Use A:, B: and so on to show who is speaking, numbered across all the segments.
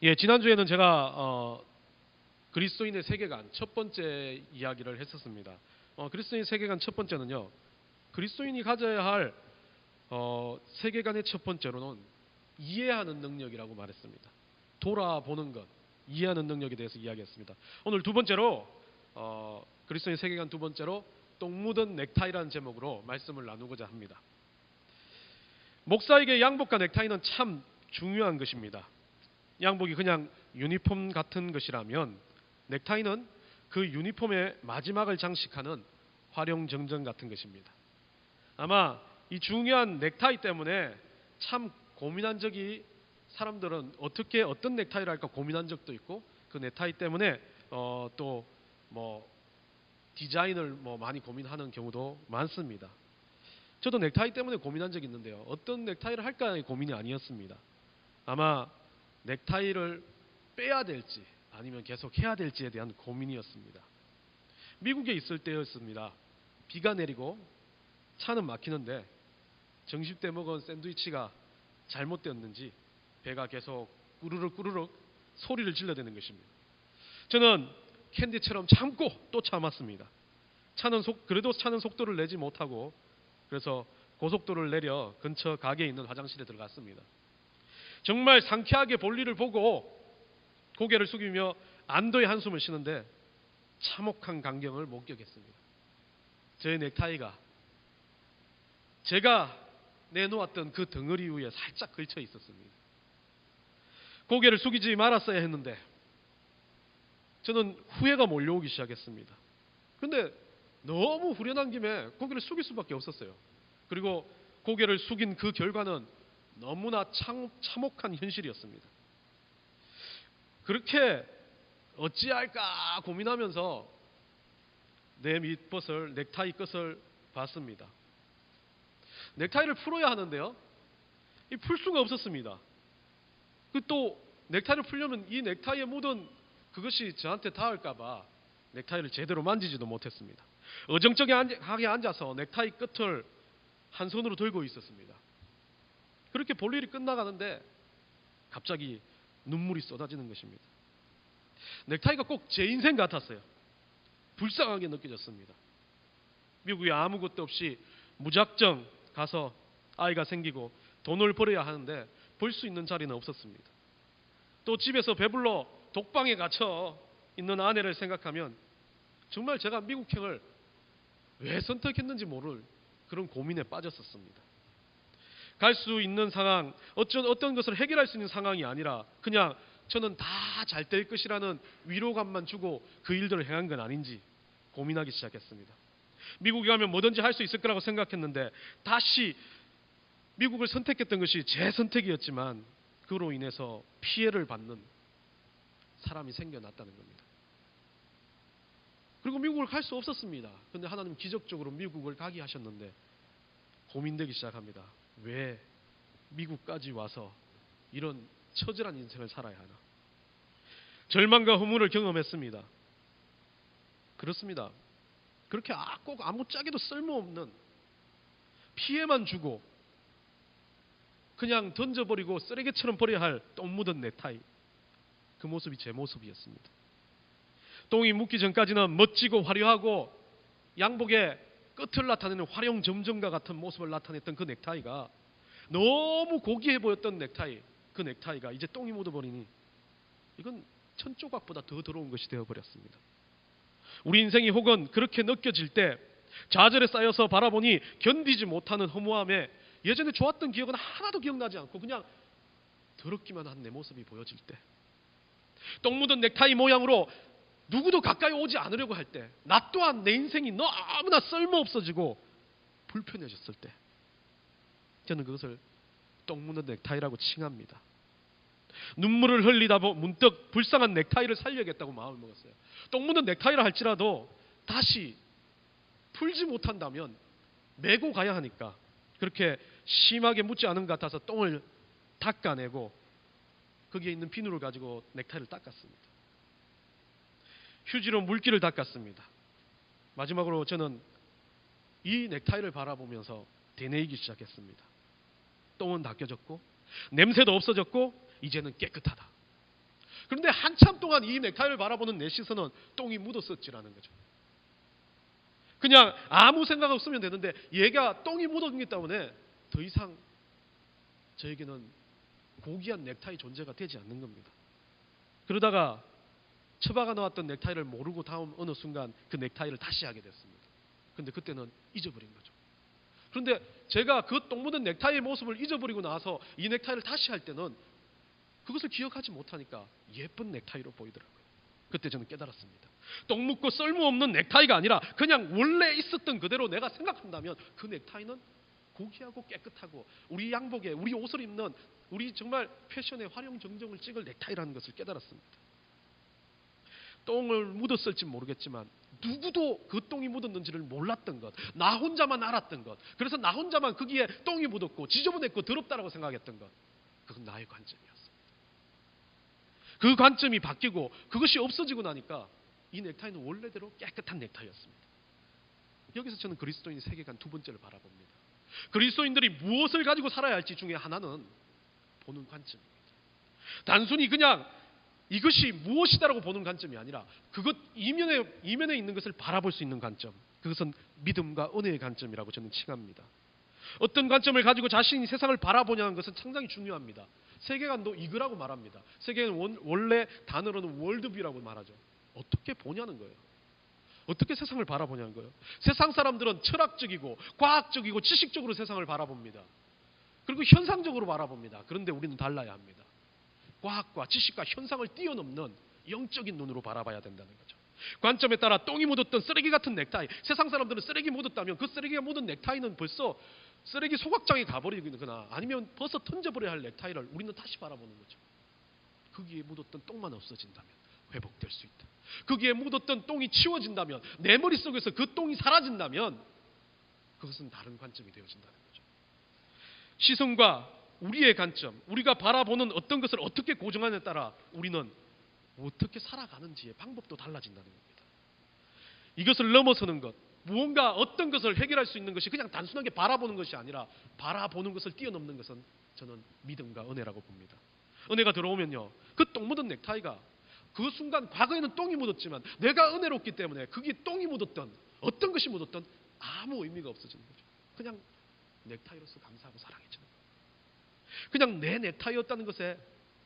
A: 예, 지난주에는 제가 그리스도인의 세계관 첫 번째 이야기를 했었습니다. 그리스도인 세계관 첫 번째는요, 그리스도인이 가져야 할 세계관의 첫 번째로는 이해하는 능력이라고 말했습니다. 돌아보는 것, 이해하는 능력에 대해서 이야기했습니다. 오늘 두 번째로 그리스도인 세계관 두 번째로 똥 묻은 넥타이라는 제목으로 말씀을 나누고자 합니다. 목사에게 양복과 넥타이는 참 중요한 것입니다. 양복이 그냥 유니폼 같은 것이라면 넥타이는 그 유니폼의 마지막을 장식하는 활용정정 같은 것입니다. 아마 이 중요한 넥타이 때문에 참 고민한 적이, 사람들은 어떤 넥타이를 할까 고민한 적도 있고, 그 넥타이 때문에 또 디자인을 많이 고민하는 경우도 많습니다. 저도 넥타이 때문에 고민한 적이 있는데요, 어떤 넥타이를 할까의 고민이 아니었습니다. 아마 넥타이를 빼야 될지 아니면 계속 해야 될지에 대한 고민이었습니다. 미국에 있을 때였습니다. 비가 내리고 차는 막히는데 점심 때 먹은 샌드위치가 잘못되었는지 배가 계속 꾸르륵 꾸르륵 소리를 질러대는 것입니다. 저는 캔디처럼 참고 또 참았습니다. 그래도 차는 속도를 내지 못하고, 그래서 고속도로를 내려 근처 가게에 있는 화장실에 들어갔습니다. 정말 상쾌하게 볼일을 보고 고개를 숙이며 안도의 한숨을 쉬는데 참혹한 광경을 목격했습니다. 저의 넥타이가 제가 내놓았던 그 덩어리 위에 살짝 걸쳐 있었습니다. 고개를 숙이지 말았어야 했는데 저는 후회가 몰려오기 시작했습니다. 그런데 너무 후련한 김에 고개를 숙일 수밖에 없었어요. 그리고 고개를 숙인 그 결과는 너무나 참혹한 현실이었습니다. 그렇게 어찌할까 고민하면서 내 밑벗을, 넥타이 끝을 봤습니다. 넥타이를 풀어야 하는데요, 풀 수가 없었습니다. 또 넥타이를 풀려면 이 넥타이에 묻은 그것이 저한테 닿을까봐 넥타이를 제대로 만지지도 못했습니다. 어정쩡하게 앉아서 넥타이 끝을 한 손으로 들고 있었습니다. 그렇게 볼 일이 끝나가는데 갑자기 눈물이 쏟아지는 것입니다. 넥타이가 꼭 제 인생 같았어요. 불쌍하게 느껴졌습니다. 미국에 아무것도 없이 무작정 가서 아이가 생기고 돈을 벌어야 하는데 벌 수 있는 자리는 없었습니다. 또 집에서 배불러 독방에 갇혀 있는 아내를 생각하면 정말 제가 미국행을 왜 선택했는지 모를 그런 고민에 빠졌었습니다. 갈 수 있는 상황, 어떤 것을 해결할 수 있는 상황이 아니라 그냥 저는 다 잘 될 것이라는 위로감만 주고 그 일들을 행한 건 아닌지 고민하기 시작했습니다. 미국에 가면 뭐든지 할 수 있을 거라고 생각했는데 다시 미국을 선택했던 것이 제 선택이었지만 그로 인해서 피해를 받는 사람이 생겨났다는 겁니다. 그리고 미국을 갈 수 없었습니다. 그런데 하나님 기적적으로 미국을 가게 하셨는데 고민되기 시작합니다. 왜 미국까지 와서 이런 처절한 인생을 살아야 하나? 절망과 허물을 경험했습니다. 그렇습니다. 그렇게 꼭 아무짝에도 쓸모없는, 피해만 주고 그냥 던져버리고 쓰레기처럼 버려야 할 똥 묻은 넥타이, 그 모습이 제 모습이었습니다. 똥이 묻기 전까지는 멋지고 화려하고 양복의 끝을 나타내는 활용점정과 같은 모습을 나타냈던 그 넥타이가, 너무 고귀해 보였던 넥타이, 그 넥타이가 이제 똥이 묻어버리니 이건 천조각보다 더 더러운 것이 되어버렸습니다. 우리 인생이 혹은 그렇게 느껴질 때 좌절에 쌓여서 바라보니 견디지 못하는 허무함에 예전에 좋았던 기억은 하나도 기억나지 않고 그냥 더럽기만 한 내 모습이 보여질 때, 똥 묻은 넥타이 모양으로 누구도 가까이 오지 않으려고 할 때, 나 또한 내 인생이 너무나 쓸모없어지고 불편해졌을 때, 저는 그것을 똥 묻은 넥타이라고 칭합니다. 눈물을 흘리다 문득 불쌍한 넥타이를 살려야겠다고 마음을 먹었어요. 똥 묻은 넥타이라 할지라도 다시 풀지 못한다면 메고 가야 하니까 그렇게 심하게 묻지 않은 것 같아서 똥을 닦아내고 거기에 있는 비누를 가지고 넥타이를 닦았습니다. 휴지로 물기를 닦았습니다. 마지막으로 저는 이 넥타이를 바라보면서 되뇌이기 시작했습니다. 똥은 닦여졌고 냄새도 없어졌고 이제는 깨끗하다. 그런데 한참 동안 이 넥타이를 바라보는 내 시선은 똥이 묻었었지라는 거죠. 그냥 아무 생각 없으면 되는데 얘가 똥이 묻었기 때문에 더 이상 저에게는 고귀한 넥타이 존재가 되지 않는 겁니다. 그러다가 처박아 놓았던 넥타이를 모르고 다음 어느 순간 그 넥타이를 다시 하게 됐습니다. 그런데 그때는 잊어버린 거죠. 그런데 제가 그 똥 묻은 넥타이의 모습을 잊어버리고 나서 이 넥타이를 다시 할 때는 그것을 기억하지 못하니까 예쁜 넥타이로 보이더라고요. 그때 저는 깨달았습니다. 똥 묻고 쓸모없는 넥타이가 아니라 그냥 원래 있었던 그대로 내가 생각한다면 그 넥타이는 고귀하고 깨끗하고 우리 양복에 우리 옷을 입는 우리 정말 패션의 활용정정을 찍을 넥타이라는 것을 깨달았습니다. 똥을 묻었을지 모르겠지만 누구도 그 똥이 묻었는지를 몰랐던 것, 나 혼자만 알았던 것, 그래서 나 혼자만 거기에 똥이 묻었고 지저분했고 더럽다라고 생각했던 것, 그건 나의 관점이었습니다. 그 관점이 바뀌고 그것이 없어지고 나니까 이 넥타이는 원래대로 깨끗한 넥타이였습니다. 여기서 저는 그리스도인 세계관 두 번째를 바라봅니다. 그리스도인들이 무엇을 가지고 살아야 할지 중에 하나는 보는 관점입니다. 단순히 그냥 이것이 무엇이다라고 보는 관점이 아니라 그것 이면에 있는 것을 바라볼 수 있는 관점, 그것은 믿음과 은혜의 관점이라고 저는 칭합니다. 어떤 관점을 가지고 자신이 세상을 바라보냐는 것은 상당히 중요합니다. 세계관도 이거라고 말합니다. 세계는 원래 단어로는 월드뷰라고 말하죠. 어떻게 보냐는 거예요. 어떻게 세상을 바라보냐는 거예요. 세상 사람들은 철학적이고 과학적이고 지식적으로 세상을 바라봅니다. 그리고 현상적으로 바라봅니다. 그런데 우리는 달라야 합니다. 과학과 지식과 현상을 뛰어넘는 영적인 눈으로 바라봐야 된다는 거죠. 관점에 따라 똥이 묻었던 쓰레기 같은 넥타이, 세상 사람들은 쓰레기 묻었다면 그 쓰레기가 묻은 넥타이는 벌써 쓰레기 소각장에 가버리거나 아니면 벗어 던져버려야 할 넥타이를 우리는 다시 바라보는 거죠. 거기에 묻었던 똥만 없어진다면 회복될 수 있다. 거기에 묻었던 똥이 치워진다면, 내 머릿속에서 그 똥이 사라진다면 그것은 다른 관점이 되어진다는 거죠. 시선과 우리의 관점, 우리가 바라보는 어떤 것을 어떻게 고정하느냐에 따라 우리는 어떻게 살아가는지의 방법도 달라진다는 겁니다. 이것을 넘어서는 것, 무언가 어떤 것을 해결할 수 있는 것이 그냥 단순하게 바라보는 것이 아니라 바라보는 것을 뛰어넘는 것은 저는 믿음과 은혜라고 봅니다. 은혜가 들어오면요, 그 똥 묻은 넥타이가 그 순간 과거에는 똥이 묻었지만 내가 은혜롭기 때문에 그게 똥이 묻었던 어떤 것이 묻었던 아무 의미가 없어지는 거죠. 그냥 넥타이로서 감사하고 사랑해지는 거예요. 그냥 내 넥타이였다는 것에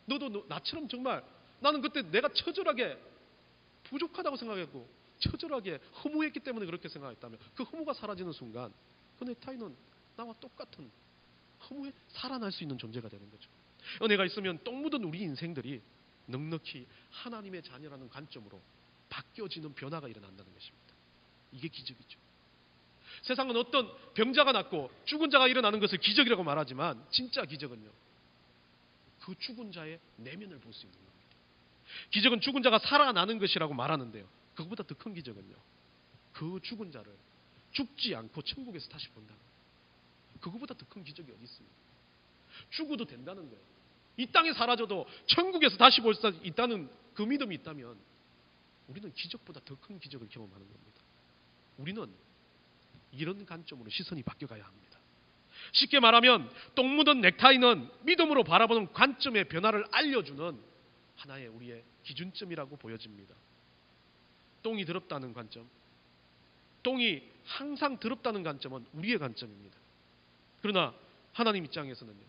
A: 너도 나처럼 정말 나는 그때 내가 처절하게 부족하다고 생각했고 처절하게 허무했기 때문에 그렇게 생각했다면 그 허무가 사라지는 순간 그 넥타이는 나와 똑같은 허무에 살아날 수 있는 존재가 되는 거죠. 은혜가 있으면 똥 묻은 우리 인생들이 넉넉히 하나님의 자녀라는 관점으로 바뀌어지는 변화가 일어난다는 것입니다. 이게 기적이죠. 세상은 어떤 병자가 낫고 죽은 자가 일어나는 것을 기적이라고 말하지만 진짜 기적은요, 그 죽은 자의 내면을 볼 수 있는 겁니다. 기적은 죽은 자가 살아나는 것이라고 말하는데요, 그것보다 더 큰 기적은요, 그 죽은 자를 죽지 않고 천국에서 다시 본다는 거예요. 그것보다 더 큰 기적이 어디 있습니까? 죽어도 된다는 거예요. 이 땅에 사라져도 천국에서 다시 볼 수 있다는 그 믿음이 있다면 우리는 기적보다 더 큰 기적을 경험하는 겁니다. 우리는 이런 관점으로 시선이 바뀌어가야 합니다. 쉽게 말하면 똥 묻은 넥타이는 믿음으로 바라보는 관점의 변화를 알려주는 하나의 우리의 기준점이라고 보여집니다. 똥이 더럽다는 관점, 똥이 항상 더럽다는 관점은 우리의 관점입니다. 그러나 하나님 입장에서는요,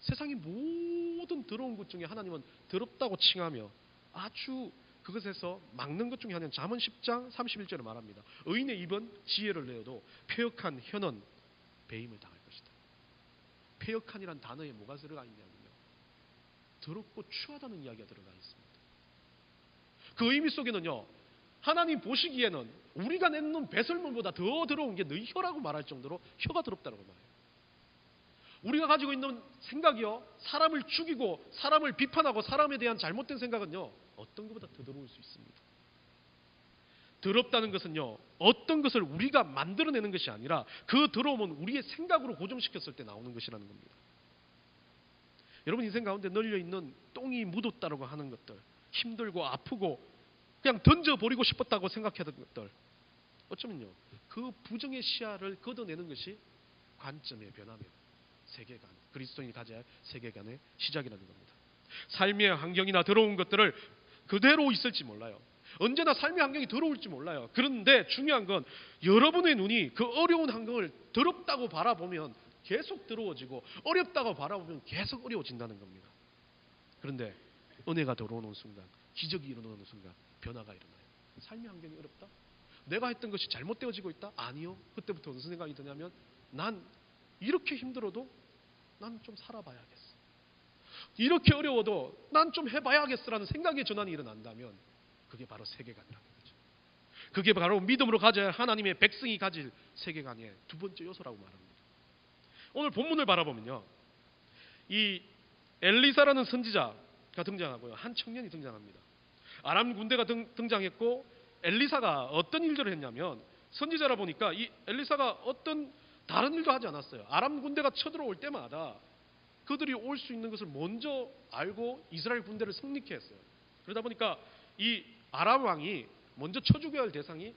A: 세상의 모든 더러운 것 중에 하나님은 더럽다고 칭하며 아주 그것에서 막는 것 중에 하나는 잠언 10장 31절에 말합니다. 의인의 입은 지혜를 내어도 패역한 혀는 배임을 당할 것이다. 패역한이란 단어에 뭐가 들어가 있냐면요, 더럽고 추하다는 이야기가 들어가 있습니다. 그 의미 속에는요, 하나님 보시기에는 우리가 내놓는 배설물보다 더 더러운 게 너희 혀라고 말할 정도로 혀가 더럽다고 말해요. 우리가 가지고 있는 생각이요, 사람을 죽이고 사람을 비판하고 사람에 대한 잘못된 생각은요, 어떤 것보다 더 더러울 수 있습니다. 더럽다는 것은요, 어떤 것을 우리가 만들어내는 것이 아니라 그 더러움은 우리의 생각으로 고정시켰을 때 나오는 것이라는 겁니다. 여러분 인생 가운데 널려있는 똥이 묻었다고 하는 것들, 힘들고 아프고 그냥 던져버리고 싶었다고 생각했던 것들, 어쩌면요, 그 부정의 시야를 걷어내는 것이 관점의 변화입니다. 세계관, 그리스도인이 가져야 할 세계관의 시작이라는 겁니다. 삶의 환경이나 더러운 것들을 그대로 있을지 몰라요. 언제나 삶의 환경이 더러울지 몰라요. 그런데 중요한 건 여러분의 눈이 그 어려운 환경을 더럽다고 바라보면 계속 더러워지고 어렵다고 바라보면 계속 어려워진다는 겁니다. 그런데 은혜가 들어오는 순간, 기적이 일어나는 순간 변화가 일어나요. 삶의 환경이 어렵다? 내가 했던 것이 잘못되어지고 있다? 아니요. 그때부터 무슨 생각이 드냐면 난 이렇게 힘들어도 난 좀 살아봐야겠어. 이렇게 어려워도 난 좀 해봐야겠어라는 생각의 전환이 일어난다면 그게 바로 세계관이라는 거죠. 그게 바로 믿음으로 가져야 할 하나님의 백성이 가질 세계관의 두 번째 요소라고 말합니다. 오늘 본문을 바라보면요, 이 엘리사라는 선지자가 등장하고요, 한 청년이 등장합니다. 아람 군대가 등장했고 엘리사가 어떤 일들을 했냐면, 선지자라 보니까 이 엘리사가 어떤 다른 일도 하지 않았어요. 아람 군대가 쳐들어올 때마다 그들이 올 수 있는 것을 먼저 알고 이스라엘 군대를 승리케 했어요. 그러다 보니까 이 아람 왕이 먼저 쳐 죽여야 할 대상이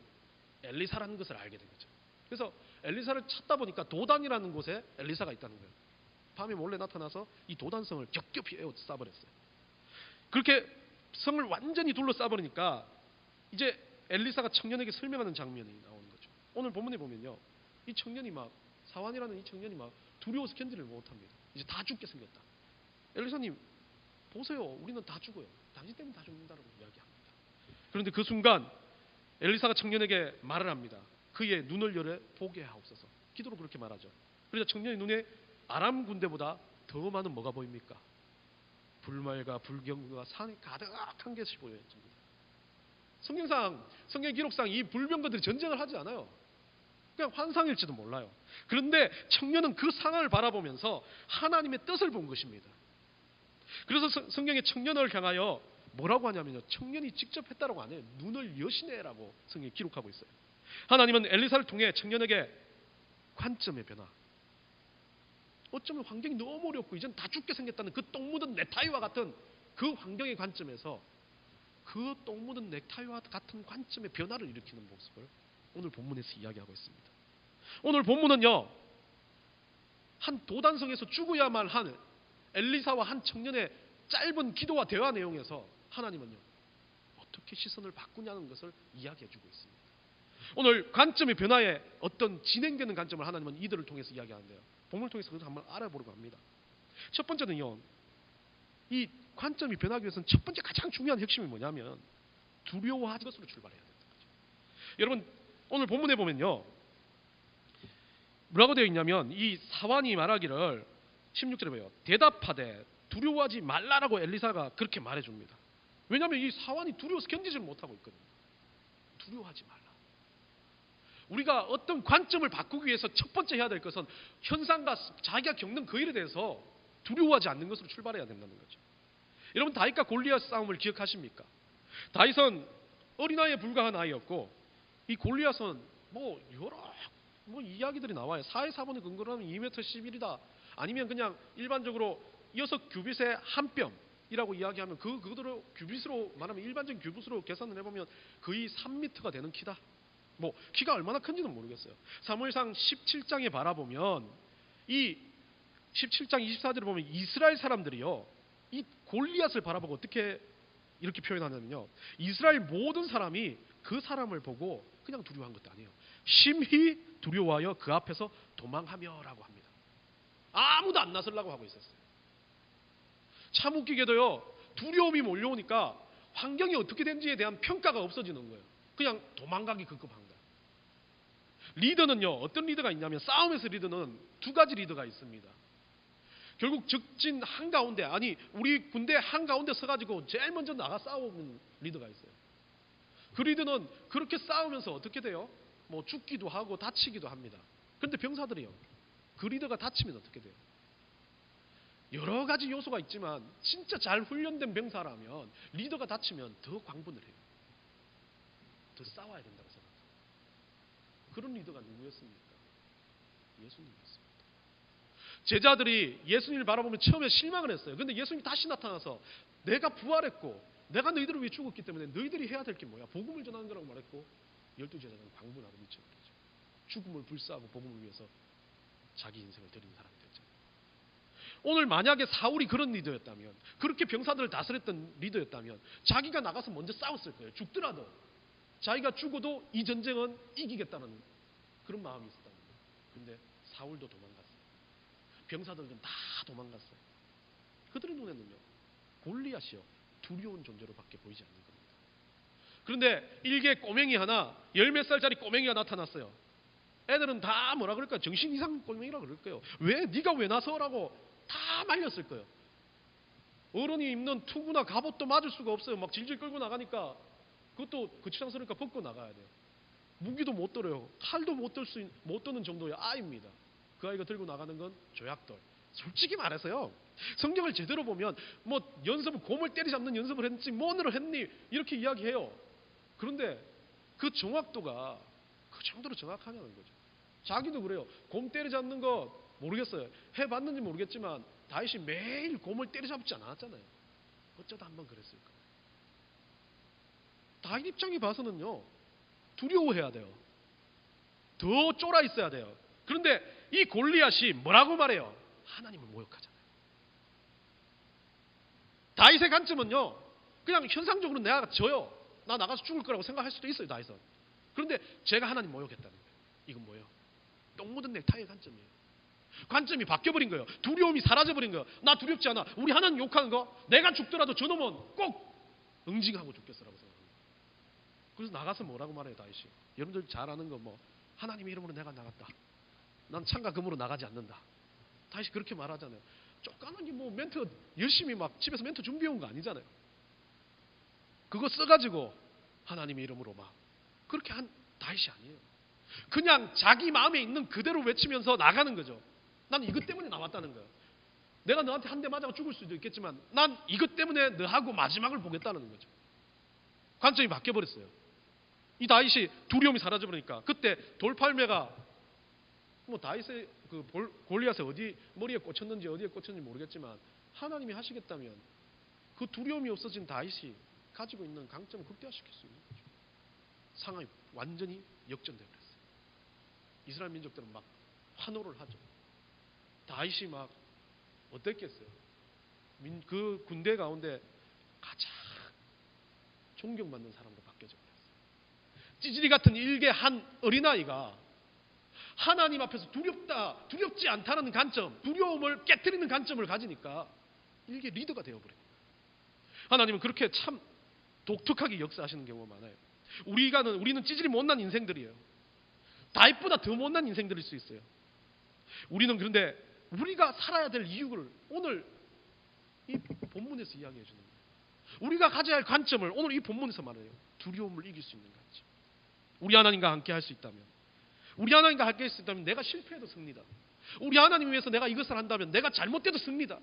A: 엘리사라는 것을 알게 된 거죠. 그래서 엘리사를 찾다 보니까 도단이라는 곳에 엘리사가 있다는 거예요. 밤에 몰래 나타나서 이 도단성을 겹겹이 에워싸버렸어요. 그렇게 성을 완전히 둘러싸버리니까 이제 엘리사가 청년에게 설명하는 장면이 나오는 거죠. 오늘 본문에 보면요, 이 청년이 막, 사완이라는 이 청년이 막 두려워서 견디를 못합니다. 이제 다 죽게 생겼다. 엘리사님 보세요, 우리는 다 죽어요. 당신 때문에 다 죽는다라고 이야기합니다. 그런데 그 순간 엘리사가 청년에게 말을 합니다. 그의 눈을 열어 보게 하옵소서. 기도로 그렇게 말하죠. 그래서 청년의 눈에 아람 군대보다 더 많은 뭐가 보입니까? 불말과 불경과 산이 가득한 것이 보여집니다. 성경 기록상 이 불병거들이 전쟁을 하지 않아요. 그냥 환상일지도 몰라요. 그런데 청년은 그 상황을 바라보면서 하나님의 뜻을 본 것입니다. 그래서 성경에 청년을 향하여 뭐라고 하냐면요, 청년이 직접 했다라고 안 해요. 눈을 여시네라고 성경에 기록하고 있어요. 하나님은 엘리사를 통해 청년에게 관점의 변화, 어쩌면 환경이 너무 어렵고 이젠 다 죽게 생겼다는 그 똥 묻은 넥타이와 같은 그 환경의 관점에서 그 똥 묻은 넥타이와 같은 관점의 변화를 일으키는 모습을 오늘 본문에서 이야기하고 있습니다. 오늘 본문은요, 한 도단성에서 죽어야만 한 엘리사와 한 청년의 짧은 기도와 대화 내용에서 하나님은요, 어떻게 시선을 바꾸냐는 것을 이야기해주고 있습니다. 오늘 관점의 변화에 어떤 진행되는 관점을 하나님은 이들을 통해서 이야기하는데요, 본문을 통해서 그것을 한번 알아보려고 합니다. 첫 번째는요, 이 관점이 변하기 위해서는 첫 번째 가장 중요한 핵심이 뭐냐면 두려워하는 것으로 출발해야 된다는 거죠. 여러분, 오늘 본문에 보면요, 뭐라고 되어 있냐면 이 사완이 말하기를 16절에 보여요. 대답하되 두려워하지 말라라고 엘리사가 그렇게 말해줍니다. 왜냐하면 이 사완이 두려워서 견디지를 못하고 있거든요. 두려워하지 말라. 우리가 어떤 관점을 바꾸기 위해서 첫 번째 해야 될 것은 현상과 자기가 겪는 그 일에 대해서 두려워하지 않는 것으로 출발해야 된다는 거죠. 여러분, 다윗과 골리앗 싸움을 기억하십니까? 다윗은 어린아이에 불과한 아이였고 이 골리앗은 여러 이야기들이 나와요. 사회 사본의 근거로 하면 2m 11이다. 아니면 그냥 일반적으로 6규빗의 한 뼘이라고 이야기하면 그거대로 규빗으로 말하면 일반적인 규빗으로 계산을 해보면 거의 3m가 되는 키다. 키가 얼마나 큰지는 모르겠어요. 사무엘상 17장에 바라보면 이 17장 24절에 보면 이스라엘 사람들이요, 이 골리앗을 바라보고 어떻게 이렇게 표현하냐면요, 이스라엘 모든 사람이 그 사람을 보고 그냥 두려워한 것도 아니에요. 심히 두려워하여 그 앞에서 도망하며라고 합니다. 아무도 안 나서려고 하고 있었어요. 참 웃기게도요, 두려움이 몰려오니까 환경이 어떻게 된지에 대한 평가가 없어지는 거예요. 그냥 도망가기 급급한 거예요. 리더는요, 어떤 리더가 있냐면 싸움에서 리더는 두 가지 리더가 있습니다. 결국 적진 한가운데, 우리 군대 한가운데 서가지고 제일 먼저 나가 싸우는 리더가 있어요. 그 리더는 그렇게 싸우면서 어떻게 돼요? 죽기도 하고 다치기도 합니다. 그런데 병사들이요, 그 리더가 다치면 어떻게 돼요? 여러 가지 요소가 있지만 진짜 잘 훈련된 병사라면 리더가 다치면 더 광분을 해요. 더 싸워야 된다고 생각합니다. 그런 리더가 누구였습니까? 예수님이었습니다. 제자들이 예수님을 바라보면 처음에 실망을 했어요. 그런데 예수님이 다시 나타나서 내가 부활했고 내가 너희들을 위해 죽었기 때문에 너희들이 해야 될 게 뭐야? 복음을 전하는 거라고 말했고 12제자는 광분하고 미쳐버리죠. 죽음을 불사하고 복음을 위해서 자기 인생을 드린 사람이 됐잖아요. 오늘 만약에 사울이 그런 리더였다면, 그렇게 병사들을 다스렸던 리더였다면 자기가 나가서 먼저 싸웠을 거예요. 죽더라도 자기가 죽어도 이 전쟁은 이기겠다는 그런 마음이 있었다는 거예요. 근데 사울도 도망갔어요. 병사들은 다 도망갔어요. 그들의 눈에는요, 골리앗이요, 두려운 존재로 밖에 보이지 않는 겁니다. 그런데 일개 꼬맹이 하나, 10몇 살짜리 꼬맹이가 나타났어요. 애들은 다 뭐라 그럴까요? 정신 이상 꼬맹이라 그럴 거예요. 왜? 네가 왜 나서라고 다 말렸을 거예요. 어른이 입는 투구나 갑옷도 맞을 수가 없어요. 막 질질 끌고 나가니까 그것도 거추장스러우니까 벗고 나가야 돼요. 무기도 못 들어요. 칼도 못 드는 정도의 아이입니다. 그 아이가 들고 나가는 건 조약돌. 솔직히 말해서요, 성경을 제대로 보면 뭐 연습을, 곰을 때리잡는 연습을 했지 뭐를 했니 이렇게 이야기해요. 그런데 그 정확도가 그 정도로 정확하냐는 거죠. 자기도 그래요. 곰 때리잡는 거 모르겠어요. 해봤는지 모르겠지만 다윗이 매일 곰을 때리잡지 않았잖아요. 어쩌다 한번 그랬을까. 다윗 입장에 봐서는요, 두려워해야 돼요. 더 쫄아 있어야 돼요. 그런데 이 골리앗이 뭐라고 말해요? 하나님을 모욕하잖아요. 다윗의 관점은요, 그냥 현상적으로 내가 져요, 나 나가서 죽을 거라고 생각할 수도 있어요, 다윗은. 그런데 제가 하나님 모욕했다는 거예요. 이건 뭐예요? 똥 묻은 넥타이의 관점이에요. 관점이 바뀌어버린 거예요. 두려움이 사라져버린 거예요. 나 두렵지 않아. 우리 하나님 욕하는 거, 내가 죽더라도 저놈은 꼭 응징하고 죽겠어라고 생각합니다. 그래서 나가서 뭐라고 말해요, 다윗이? 여러분들 잘 아는 거, 뭐 하나님의 이름으로 내가 나갔다, 난 창과 금으로 나가지 않는다. 다윗이 그렇게 말하잖아요. 쪼까나게 뭐 멘트 열심히 막 집에서 멘트 준비해 온 거 아니잖아요. 그거 써가지고 하나님의 이름으로 막 그렇게 한 다윗이 아니에요. 그냥 자기 마음에 있는 그대로 외치면서 나가는 거죠. 난 이것 때문에 나왔다는 거예요. 내가 너한테 한 대 맞아서 죽을 수도 있겠지만 난 이것 때문에 너하고 마지막을 보겠다는 거죠. 관점이 바뀌어버렸어요. 이 다윗이 두려움이 사라져버리니까 그때 돌팔매가 뭐 다윗의 그 골리앗의 어디 머리에 꽂혔는지 어디에 꽂혔는지 모르겠지만 하나님이 하시겠다면 그 두려움이 없어진 다윗이 가지고 있는 강점을 극대화시킬 수 있는 거죠. 상황이 완전히 역전되어 버렸어요. 이스라엘 민족들은 막 환호를 하죠. 다윗이 막 어땠겠어요? 그 군대 가운데 가장 존경받는 사람으로 바뀌어져 버렸어요. 찌질이 같은 일개 한 어린아이가 하나님 앞에서 두렵지 않다는 관점, 두려움을 깨트리는 관점을 가지니까 일개 리더가 되어버립니다. 하나님은 그렇게 참 독특하게 역사하시는 경우가 많아요. 우리는 찌질이 못난 인생들이에요. 다윗보다 더 못난 인생들일 수 있어요. 우리는 그런데 우리가 살아야 될 이유를 오늘 이 본문에서 이야기해 주는 거예요. 우리가 가져야 할 관점을 오늘 이 본문에서 말해요. 두려움을 이길 수 있는 관점. 우리 하나님과 함께 할 수 있다면, 우리 하나님과 함께 할 수 있다면 내가 실패해도 승리다. 우리 하나님 위해서 내가 이것을 한다면 내가 잘못돼도 승리다.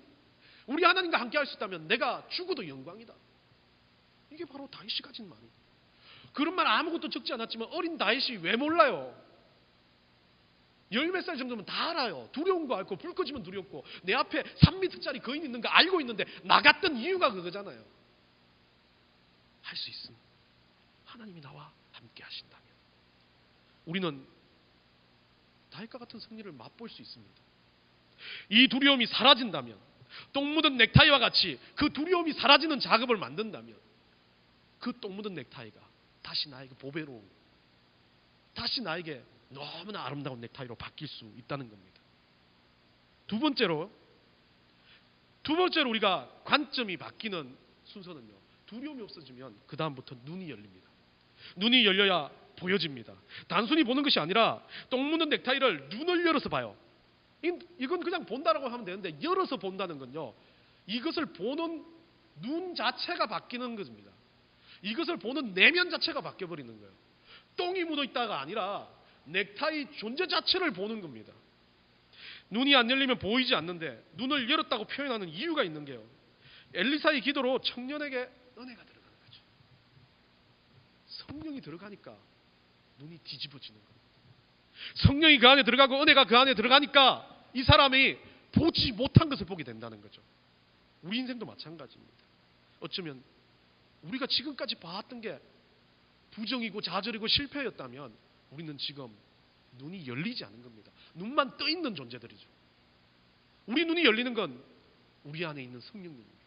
A: 우리 하나님과 함께 할 수 있다면 내가 죽어도 영광이다. 이게 바로 다윗이 가진 말이에요. 그런 말 아무것도 적지 않았지만 어린 다윗이 왜 몰라요? 10몇 살 정도면 다 알아요. 두려운 거 알고, 불 꺼지면 두렵고, 내 앞에 3m짜리 거인 있는 거 알고 있는데 나갔던 이유가 그거잖아요. 할 수 있습니다. 하나님이 나와 함께 하신다면 우리는 다윗과 같은 승리를 맛볼 수 있습니다. 이 두려움이 사라진다면, 똥 묻은 넥타이와 같이 그 두려움이 사라지는 작업을 만든다면 그 똥 묻은 넥타이가 다시 나에게 보배로운, 다시 나에게 너무나 아름다운 넥타이로 바뀔 수 있다는 겁니다. 두 번째로 우리가 관점이 바뀌는 순서는요, 두려움이 없어지면 그 다음부터 눈이 열립니다. 눈이 열려야 보여집니다. 단순히 보는 것이 아니라 똥 묻은 넥타이를 눈을 열어서 봐요. 이건 그냥 본다라고 하면 되는데, 열어서 본다는 건요, 이것을 보는 눈 자체가 바뀌는 것입니다. 이것을 보는 내면 자체가 바뀌어버리는 거예요. 똥이 묻어있다가 아니라 넥타이 존재 자체를 보는 겁니다. 눈이 안 열리면 보이지 않는데 눈을 열었다고 표현하는 이유가 있는 게요, 엘리사의 기도로 청년에게 은혜가 들어가는 거죠. 성령이 들어가니까 눈이 뒤집어지는 겁니다. 성령이 그 안에 들어가고 은혜가 그 안에 들어가니까 이 사람이 보지 못한 것을 보게 된다는 거죠. 우리 인생도 마찬가지입니다. 어쩌면 우리가 지금까지 봐왔던 게 부정이고 좌절이고 실패였다면 우리는 지금 눈이 열리지 않은 겁니다. 눈만 떠 있는 존재들이죠. 우리 눈이 열리는 건 우리 안에 있는 성령님입니다.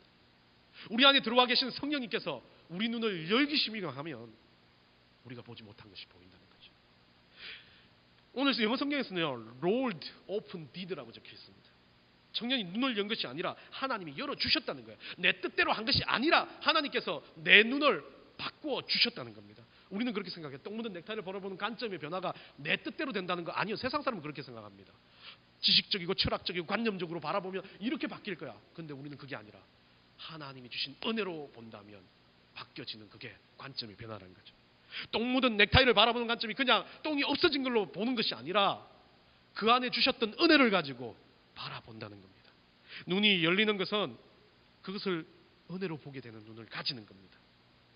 A: 우리 안에 들어와 계신 성령님께서 우리 눈을 열기시미가 하면 우리가 보지 못한 것이 보인다는 거죠. 오늘 영어 성경에서는요, Lord opened did라고 적혀 있습니다. 청년이 눈을 연 것이 아니라 하나님이 열어주셨다는 거예요. 내 뜻대로 한 것이 아니라 하나님께서 내 눈을 바꾸어 주셨다는 겁니다. 우리는 그렇게 생각해요. 똥 묻은 넥타이를 바라보는 관점의 변화가 내 뜻대로 된다는 거 아니요. 세상 사람은 그렇게 생각합니다. 지식적이고 철학적이고 관념적으로 바라보면 이렇게 바뀔 거야. 근데 우리는 그게 아니라 하나님이 주신 은혜로 본다면 바뀌어지는 그게 관점의 변화라는 거죠. 똥 묻은 넥타이를 바라보는 관점이 그냥 똥이 없어진 걸로 보는 것이 아니라 그 안에 주셨던 은혜를 가지고 바라본다는 겁니다. 눈이 열리는 것은 그것을 은혜로 보게 되는 눈을 가지는 겁니다.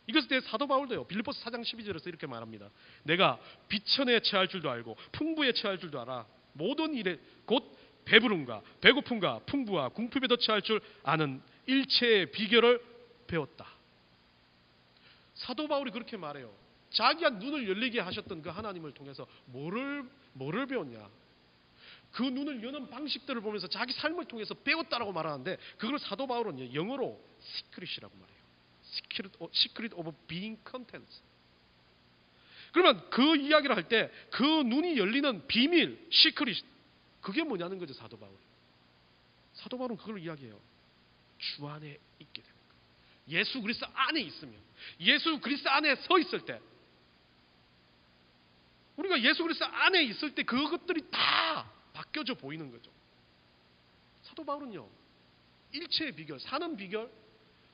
A: 이것에 대해 사도 바울도요, 빌립보서 4장 12절에서 이렇게 말합니다. 내가 비천에 처할 줄도 알고 풍부에 처할 줄도 알아. 모든 일에 곧 배부름과 배고픔과 풍부와 궁핍에도 처할 줄 아는 일체의 비결을 배웠다. 사도 바울이 그렇게 말해요. 자기가 눈을 열리게 하셨던 그 하나님을 통해서 뭐를 배웠냐? 그 눈을 여는 방식들을 보면서 자기 삶을 통해서 배웠다라고 말하는데 그걸 사도 바울은 영어로 시크릿이라고 말해요. Secret of being content. 그러면 그 이야기를 할 때 그 눈이 열리는 비밀, 시크릿, 그게 뭐냐는 거죠, 사도 바울이. 사도 바울은 그걸 이야기해요. 주 안에 있게 되는 거예요. 예수 그리스도 안에 있으면, 예수 그리스도 안에 서 있을 때, 우리가 예수 그리스도 안에 있을 때 그것들이 다 바뀌어져 보이는 거죠. 사도 바울은요, 일체의 비결, 사는 비결,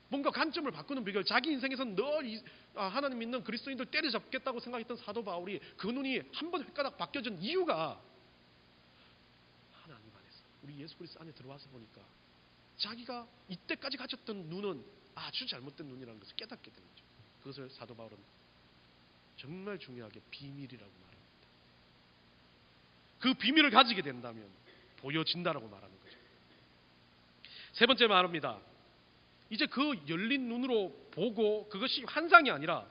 A: 뭔가 관점을 바꾸는 비결, 자기 인생에서는 늘 하나님 믿는 그리스도인들 때려잡겠다고 생각했던 사도 바울이 그 눈이 한 번 획가닥 바뀌어진 이유가 하나님 안에서, 우리 예수 그리스도 안에 들어와서 보니까 자기가 이때까지 가졌던 눈은 아주 잘못된 눈이라는 것을 깨닫게 되는 거죠. 그것을 사도 바울은 정말 중요하게 비밀이라고 말합니다. 그 비밀을 가지게 된다면 보여진다라고 말하는 거죠. 세 번째 말합니다. 이제 그 열린 눈으로 보고 그것이 환상이 아니라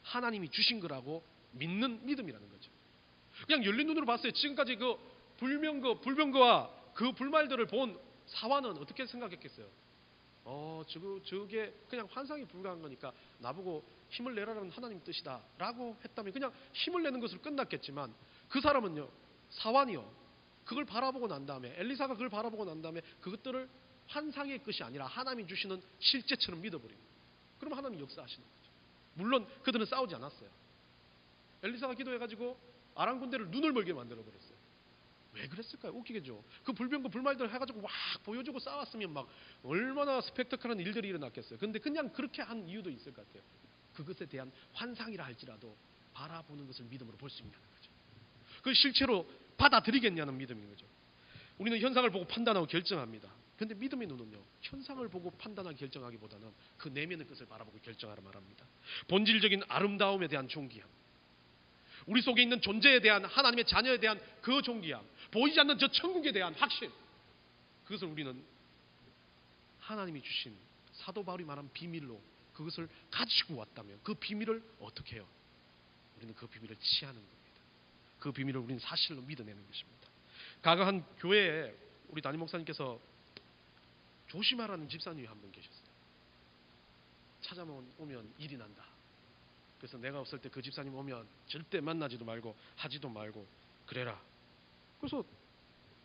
A: 하나님이 주신 거라고 믿는 믿음이라는 거죠. 그냥 열린 눈으로 봤어요. 지금까지 그 불병거와 그 불말들을 본 사화는 어떻게 생각했겠어요? 저게 그냥 환상이 불과한 거니까 나보고 힘을 내라는 하나님 뜻이다 라고 했다면 그냥 힘을 내는 것으로 끝났겠지만 그 사람은요, 사환이요, 그걸 바라보고 난 다음에, 엘리사가 그걸 바라보고 난 다음에 그것들을 환상의 것이 아니라 하나님이 주시는 실제처럼 믿어버립니다. 그럼 하나님이 역사하시는 거죠. 물론 그들은 싸우지 않았어요. 엘리사가 기도해가지고 아람 군대를 눈을 멀게 만들어버렸어요. 왜 그랬을까요? 웃기겠죠. 그 불병거 불말들 해가지고 막 보여주고 싸웠으면 막 얼마나 스펙터클한 일들이 일어났겠어요. 근데 그냥 그렇게 한 이유도 있을 것 같아요. 그것에 대한 환상이라 할지라도 바라보는 것을 믿음으로 볼 수 있냐는 거죠. 그걸 실제로 받아들이겠냐는 믿음인 거죠. 우리는 현상을 보고 판단하고 결정합니다. 그런데 믿음의 눈은요, 현상을 보고 판단하고 결정하기보다는 그 내면의 것을 바라보고 결정하라 말합니다. 본질적인 아름다움에 대한 존귀함, 우리 속에 있는 존재에 대한, 하나님의 자녀에 대한 그 존귀함, 보이지 않는 저 천국에 대한 확신, 그것을 우리는 하나님이 주신 사도 바울이 말한 비밀로 그것을 가지고 왔다면 그 비밀을 어떻게 해요? 우리는 그 비밀을 취하는 겁니다. 그 비밀을 우리는 사실로 믿어내는 것입니다. 과거 한 교회에 우리 담임 목사님께서 조심하라는 집사님이 한 분 계셨어요. 찾아오면 일이 난다. 그래서 내가 없을 때 그 집사님 오면 절대 만나지도 말고 하지도 말고 그래라. 그래서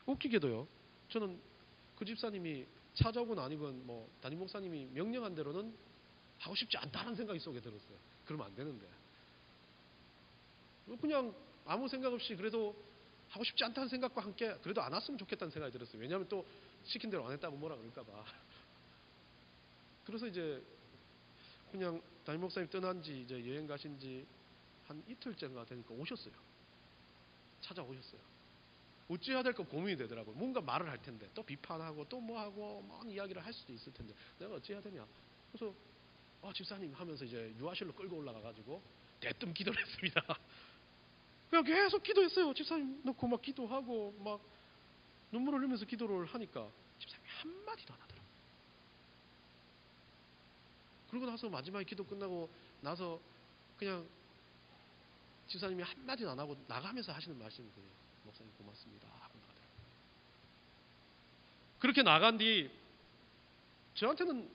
A: 웃기게도요, 저는 그 집사님이 찾아오건 아니건 뭐 담임 목사님이 명령한 대로는 하고 싶지 않다는 생각이 속에 들었어요. 그러면 안 되는데 그냥 아무 생각 없이 그래도 하고 싶지 않다는 생각과 함께 그래도 안 왔으면 좋겠다는 생각이 들었어요. 왜냐하면 또 시킨 대로 안 했다고 뭐라 그럴까 봐. 그래서 이제 그냥 담임 목사님 떠난 지 이제 여행 가신 지 한 이틀째가 되니까 오셨어요. 찾아오셨어요. 어찌해야 될까 고민이 되더라고요. 뭔가 말을 할 텐데 또 비판하고 또 뭐하고 많은 이야기를 할 수도 있을 텐데 내가 어찌해야 되냐. 그래서 집사님 하면서 이제 유아실로 끌고 올라가가지고 대뜸 기도를 했습니다. 그냥 계속 기도했어요. 집사님 놓고 막 기도하고 막 눈물을 흘리면서 기도를 하니까 집사님이 한마디도 안 하더라고요. 그러고 나서 마지막에 기도 끝나고 나서 그냥 집사님이 한마디도 안 하고 나가면서 하시는 말씀이 그래요. 목사님 고맙습니다 하고 나가더라고요. 그렇게 나간 뒤 저한테는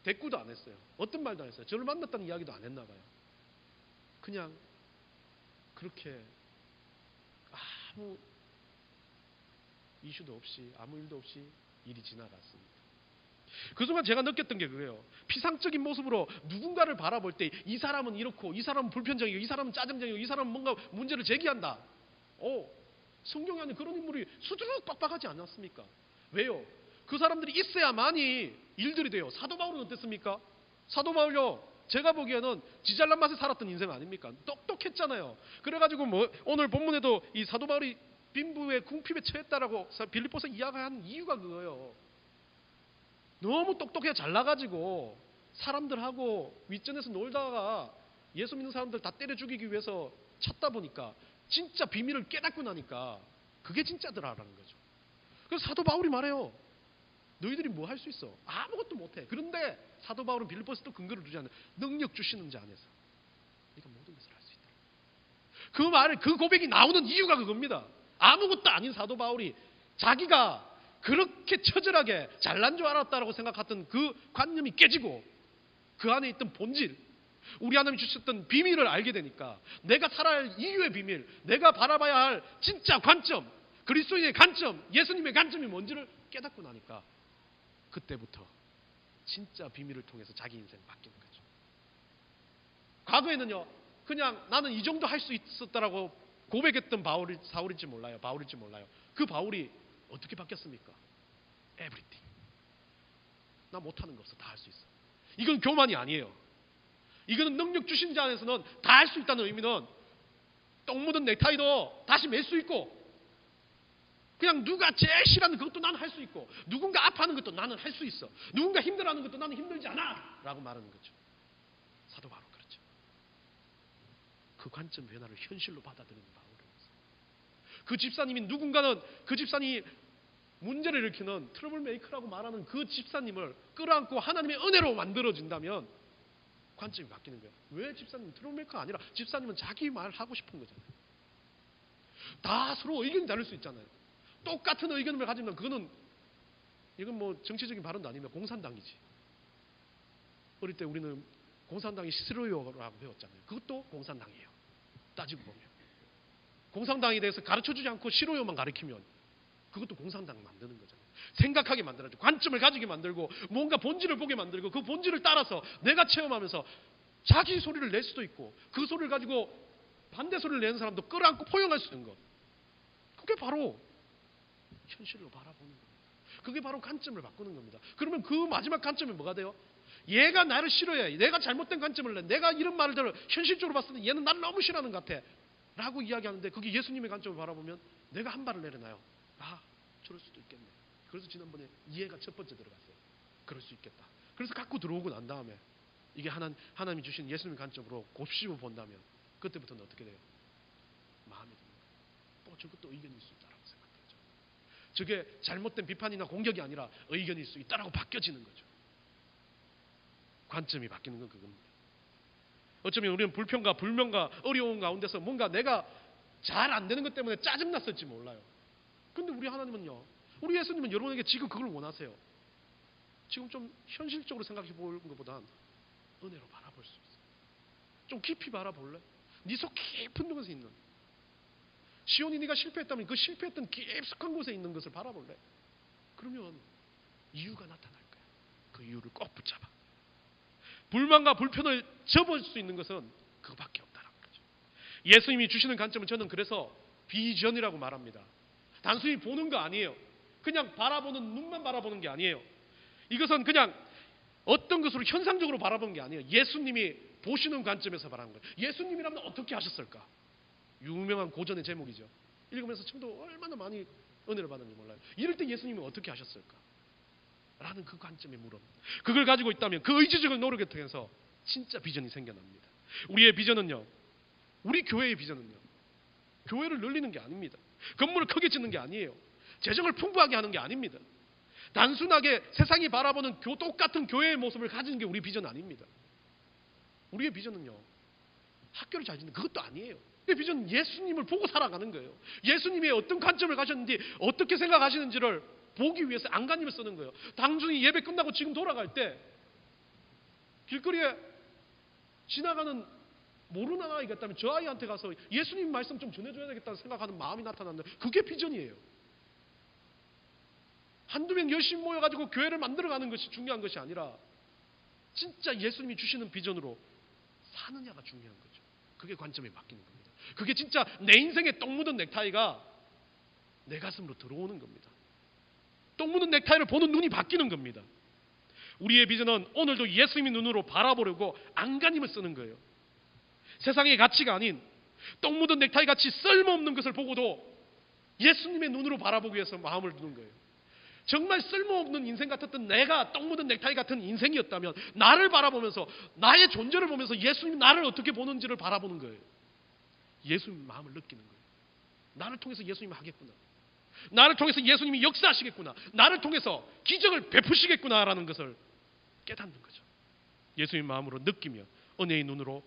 A: 대꾸도 안 했어요. 어떤 말도 안 했어요. 저를 만났다는 이야기도 안 했나 봐요. 그냥 그렇게 아무 이슈도 없이 아무 일도 없이 일이 지나갔습니다. 그 순간 제가 느꼈던 게 그래요. 피상적인 모습으로 누군가를 바라볼 때 이 사람은 이렇고 이 사람은 불편적이고 이 사람은 짜증적이고 이 사람은 뭔가 문제를 제기한다. 성경에 하는 그런 인물이 수두룩 빡빡하지 않았습니까? 왜요? 그 사람들이 있어야만이 일들이 돼요. 사도 바울은 어땠습니까? 사도 바울요, 제가 보기에는 지잘난 맛에 살았던 인생 아닙니까? 똑똑했잖아요. 그래가지고 오늘 본문에도 이 사도 바울이 빈부의 궁핍에 처했다라고 빌립보서 이야기한 이유가 그거예요. 너무 똑똑해 잘나가지고 사람들하고 윗전에서 놀다가 예수 믿는 사람들 다 때려 죽이기 위해서 찾다 보니까 진짜 비밀을 깨닫고 나니까 그게 진짜더라라는 거죠. 그래서 사도 바울이 말해요. 너희들이 뭐 할 수 있어? 아무것도 못해. 그런데 사도 바울은 빌립보에서 또 근거를 두지 않는 능력 주시는 자 안에서 네가 모든 것을 할 수 있다. 그 말을 그 고백이 나오는 이유가 그겁니다. 아무것도 아닌 사도 바울이 자기가 그렇게 처절하게 잘난 줄 알았다라고 생각했던 그 관념이 깨지고 그 안에 있던 본질, 우리 하나님이 주셨던 비밀을 알게 되니까 내가 살아야 할 이유의 비밀, 내가 바라봐야 할 진짜 관점, 그리스도인의 관점, 예수님의 관점이 뭔지를 깨닫고 나니까 그때부터 진짜 비밀을 통해서 자기 인생 바뀌는 거죠. 과거에는요, 그냥 나는 이 정도 할 수 있었다라고 고백했던 바울일지 몰라요. 그 바울이 어떻게 바뀌었습니까? Everything. 나 못하는 거 없어. 다 할 수 있어. 이건 교만이 아니에요. 이거는 능력 주신 자 안에서는 다 할 수 있다는 의미는 똥 묻은 넥타이도 다시 맬 수 있고, 그냥 누가 제일 싫어하는 그것도 나는 할 수 있고, 누군가 아파하는 것도 나는 할 수 있어. 누군가 힘들어하는 것도 나는 힘들지 않아 라고 말하는 거죠. 사도 바울은 그렇죠. 그 관점 변화를 현실로 받아들이는 바울은, 그 집사님이 누군가는 그 집사님이 문제를 일으키는 트러블 메이커라고 말하는 그 집사님을 끌어안고 하나님의 은혜로 만들어진다면 관점이 바뀌는 거예요. 왜 집사님은 트러블 메이커가 아니라 집사님은 자기 말 하고 싶은 거잖아요. 다 서로 의견이 다를 수 있잖아요. 똑같은 의견을 가지면 그거는, 이건 뭐 정치적인 발언도 아니면 공산당이지. 어릴 때 우리는 공산당이 싫어요라고 배웠잖아요. 그것도 공산당이에요. 따지고 보면. 공산당에 대해서 가르쳐주지 않고 싫어요만 가르치면 그것도 공산당 만드는 거잖아요. 생각하게 만들어줘. 관점을 가지게 만들고 뭔가 본질을 보게 만들고 그 본질을 따라서 내가 체험하면서 자기 소리를 낼 수도 있고 그 소리를 가지고 반대 소리를 내는 사람도 끌어안고 포용할 수 있는 것. 그게 바로 현실로 바라보는 겁니다. 그게 바로 관점을 바꾸는 겁니다. 그러면 그 마지막 관점이 뭐가 돼요? 얘가 나를 싫어해. 내가 잘못된 관점을 내. 내가 이런 말을 들어 현실적으로 봤을 때 얘는 나를 너무 싫어하는 것 같아 라고 이야기하는데, 그게 예수님의 관점을 바라보면 내가 한 발을 내려놔요. 저럴 수도 있겠네. 그래서 지난번에 이해가 첫 번째 들어갔어요. 그럴 수 있겠다. 그래서 갖고 들어오고 난 다음에 이게 하나님이 주신 예수님의 관점으로 곱씹어 본다면 그때부터는 어떻게 돼요? 마음이 듭니다. 저것도 의견일 수 있다라고 생각하죠. 저게 잘못된 비판이나 공격이 아니라 의견일 수 있다라고 바뀌어지는 거죠. 관점이 바뀌는 건 그겁니다. 어쩌면 우리는 불평과 불명과 어려운 가운데서 뭔가 내가 잘 안 되는 것 때문에 짜증났을지 몰라요. 근데 우리 하나님은요, 우리 예수님은 여러분에게 지금 그걸 원하세요. 지금 좀 현실적으로 생각해 보는 것보단 은혜로 바라볼 수 있어요. 좀 깊이 바라볼래? 네 속 깊은 곳에 있는, 시온이 네가 실패했다면 그 실패했던 깊숙한 곳에 있는 것을 바라볼래? 그러면 이유가 나타날 거야. 그 이유를 꼭 붙잡아. 불만과 불편을 접을 수 있는 것은 그거밖에 없다는 거죠. 예수님이 주시는 관점은 저는 그래서 비전이라고 말합니다. 단순히 보는 거 아니에요. 그냥 바라보는 눈만 바라보는 게 아니에요. 이것은 그냥 어떤 것으로 현상적으로 바라보는 게 아니에요. 예수님이 보시는 관점에서 바라보는 거예요. 예수님이라면 어떻게 하셨을까? 유명한 고전의 제목이죠. 읽으면서 청도 얼마나 많이 은혜를 받았는지 몰라요. 이럴 때 예수님은 어떻게 하셨을까? 라는 그 관점의 물음. 그걸 가지고 있다면 그 의지적인 노력에 통해서 진짜 비전이 생겨납니다. 우리의 비전은요, 우리 교회의 비전은요, 교회를 늘리는 게 아닙니다. 건물을 크게 짓는 게 아니에요. 재정을 풍부하게 하는 게 아닙니다. 단순하게 세상이 바라보는 똑같은 교회의 모습을 가지는 게 우리 비전 아닙니다. 우리의 비전은요, 학교를 잘 짓는 그것도 아니에요. 우리의 비전은 예수님을 보고 살아가는 거예요. 예수님이 어떤 관점을 가셨는지, 어떻게 생각하시는지를 보기 위해서 안간힘을 쓰는 거예요. 당중이 예배 끝나고 지금 돌아갈 때 길거리에 지나가는 모르는 아이가 있다면 저 아이한테 가서 예수님 말씀 좀 전해줘야 되겠다는 생각하는 마음이 나타나는, 그게 비전이에요. 한두 명 열심히 모여가지고 교회를 만들어가는 것이 중요한 것이 아니라 진짜 예수님이 주시는 비전으로 사느냐가 중요한 거죠. 그게 관점이 바뀌는 겁니다. 그게 진짜 내 인생에 똥 묻은 넥타이가 내 가슴으로 들어오는 겁니다. 똥 묻은 넥타이를 보는 눈이 바뀌는 겁니다. 우리의 비전은 오늘도 예수님의 눈으로 바라보려고 안간힘을 쓰는 거예요. 세상의 가치가 아닌 똥 묻은 넥타이 같이 쓸모없는 것을 보고도 예수님의 눈으로 바라보기 위해서 마음을 두는 거예요. 정말 쓸모없는 인생 같았던 내가 똥 묻은 넥타이 같은 인생이었다면 나를 바라보면서 나의 존재를 보면서 예수님이 나를 어떻게 보는지를 바라보는 거예요. 예수님 마음을 느끼는 거예요. 나를 통해서 예수님이 하겠구나. 나를 통해서 예수님이 역사하시겠구나. 나를 통해서 기적을 베푸시겠구나라는 것을 깨닫는 거죠. 예수님 마음으로 느끼며 은혜의 눈으로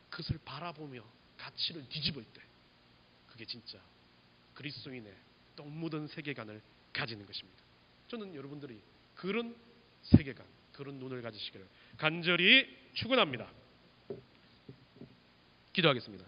A: 그것을 바라보며 가치를 뒤집을 때 그게 진짜 그리스도인의 똥 묻은 세계관을 가지는 것입니다. 저는 여러분들이 그런 세계관, 그런 눈을 가지시기를 간절히 축원합니다. 기도하겠습니다.